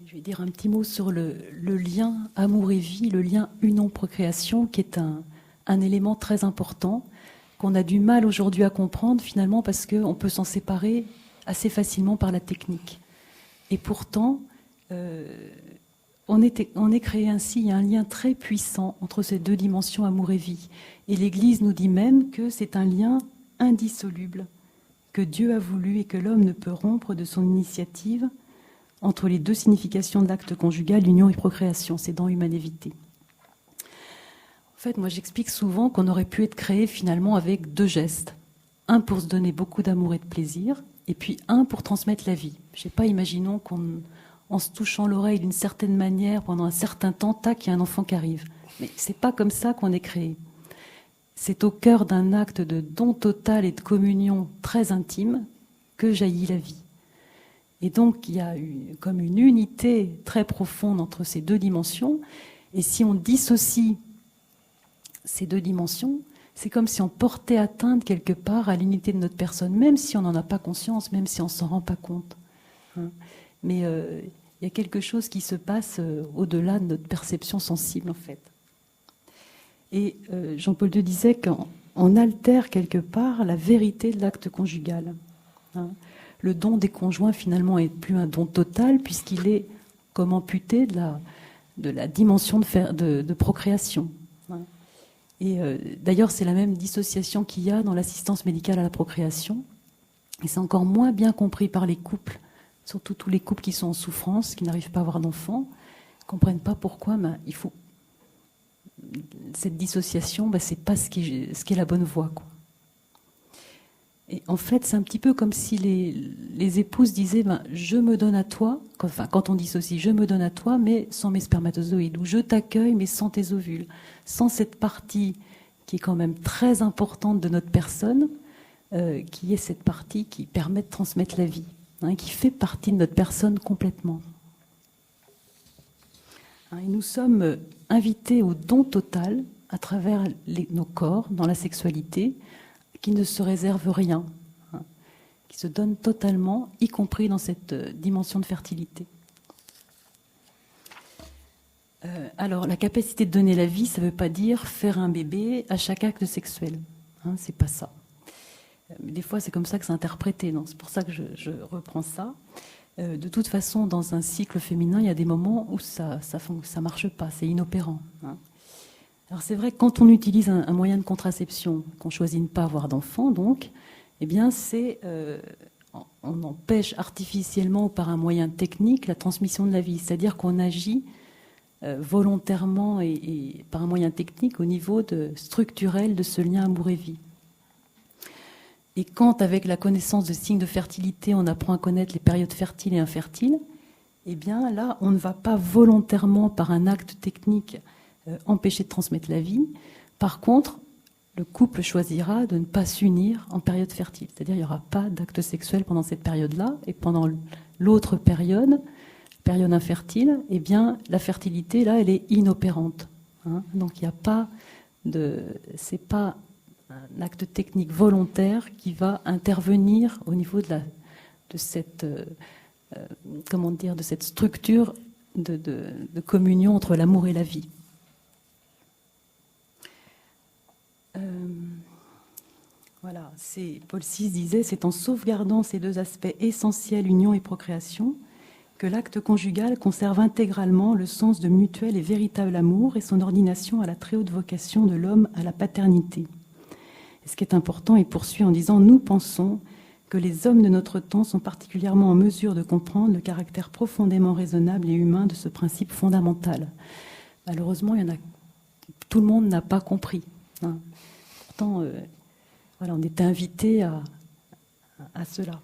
Je vais dire un petit mot sur le lien amour et vie, le lien union-procréation, qui est un élément très important, qu'on a du mal aujourd'hui à comprendre finalement parce qu'on peut s'en séparer assez facilement par la technique. Et pourtant, on est créé ainsi, il y a un lien très puissant entre ces deux dimensions amour et vie. Et l'Église nous dit même que c'est un lien indissoluble, que Dieu a voulu et que l'homme ne peut rompre de son initiative entre les deux significations de l'acte conjugal, l'union et procréation. C'est dans Humaine et Vitae. En fait, moi j'explique souvent qu'on aurait pu être créé finalement avec deux gestes. Un pour se donner beaucoup d'amour et de plaisir, et puis un pour transmettre la vie. Je ne sais pas, imaginons qu'en se touchant l'oreille d'une certaine manière, pendant un certain temps, tac, il y a un enfant qui arrive. Mais c'est pas comme ça qu'on est créé. C'est au cœur d'un acte de don total et de communion très intime que jaillit la vie. Et donc, il y a comme une unité très profonde entre ces deux dimensions. Et si on dissocie ces deux dimensions, c'est comme si on portait atteinte quelque part à l'unité de notre personne, même si on n'en a pas conscience, même si on ne s'en rend pas compte. Mais il y a quelque chose qui se passe au-delà de notre perception sensible, en fait. Et Jean-Paul II disait qu'on altère quelque part la vérité de l'acte conjugal. Le don des conjoints, finalement, est plus un don total, puisqu'il est comme amputé de la dimension de procréation. Et d'ailleurs, c'est la même dissociation qu'il y a dans l'assistance médicale à la procréation. Et c'est encore moins bien compris par les couples, surtout tous les couples qui sont en souffrance, qui n'arrivent pas à avoir d'enfants, ne comprennent pas pourquoi il faut... Cette dissociation, c'est pas ce qui est la bonne voie, quoi. Et en fait, c'est un petit peu comme si les épouses disaient je me donne à toi, quand on dissocie, je me donne à toi, mais sans mes spermatozoïdes, ou je t'accueille, mais sans tes ovules, sans cette partie qui est quand même très importante de notre personne, qui est cette partie qui permet de transmettre la vie, qui fait partie de notre personne complètement. Et nous sommes invités au don total à travers nos corps, dans la sexualité, qui ne se réserve rien, qui se donne totalement, y compris dans cette dimension de fertilité. Alors, la capacité de donner la vie, ça ne veut pas dire faire un bébé à chaque acte sexuel. C'est pas ça. Des fois, c'est comme ça que c'est interprété. Donc, c'est pour ça que je reprends ça. De toute façon, dans un cycle féminin, il y a des moments où ça marche pas, c'est inopérant. Alors c'est vrai que quand on utilise un moyen de contraception, qu'on choisit de ne pas avoir d'enfant, donc, eh bien on empêche artificiellement ou par un moyen technique la transmission de la vie. C'est-à-dire qu'on agit volontairement et par un moyen technique au niveau structurel de ce lien amour et vie. Et quand, avec la connaissance de signes de fertilité, on apprend à connaître les périodes fertiles et infertiles, eh bien là, on ne va pas volontairement, par un acte technique, empêcher de transmettre la vie. Par contre, le couple choisira de ne pas s'unir en période fertile. C'est-à-dire qu'il n'y aura pas d'acte sexuel pendant cette période-là. Et pendant l'autre période infertile, eh bien, la fertilité, là, elle est inopérante. Donc, il n'y a pas c'est pas un acte technique volontaire qui va intervenir au niveau de cette structure de communion entre l'amour et la vie. Voilà, Paul VI disait, c'est en sauvegardant ces deux aspects essentiels, union et procréation, que l'acte conjugal conserve intégralement le sens de mutuel et véritable amour et son ordination à la très haute vocation de l'homme à la paternité. Et ce qui est important, il poursuit en disant, nous pensons que les hommes de notre temps sont particulièrement en mesure de comprendre le caractère profondément raisonnable et humain de ce principe fondamental. Malheureusement, tout le monde n'a pas compris. Pourtant, on était invité à cela.